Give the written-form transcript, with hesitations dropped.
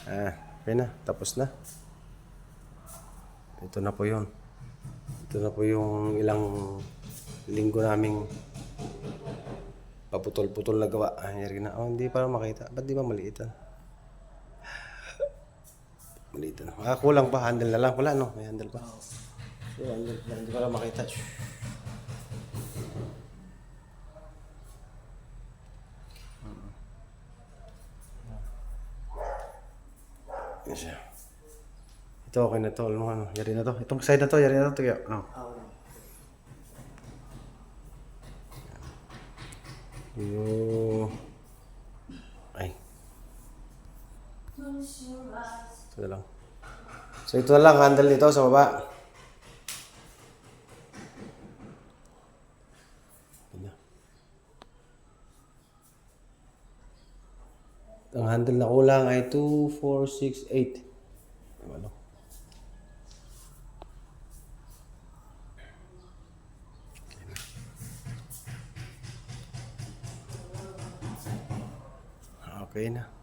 Okay na. Tapos na. Ito na po yun. Ito na po yung ilang linggo naming paputol-putol na gawa. Ayari na. Oh, hindi pa makita. Ba't di ba maliit? Maliit na. Kulang pa. Handle na lang. Wala, no? May handle pa. So, handle na. Hindi pa lang makita. Yan siya. Ito okay na to. Ano, yari na to. Itong side na to, yari na to. Kaya, no? Ay. Ito na lang. So ito na lang handle nito sa baba. Ang handle na kulang ay 2, 4, 6, 8. Ano? Okay na.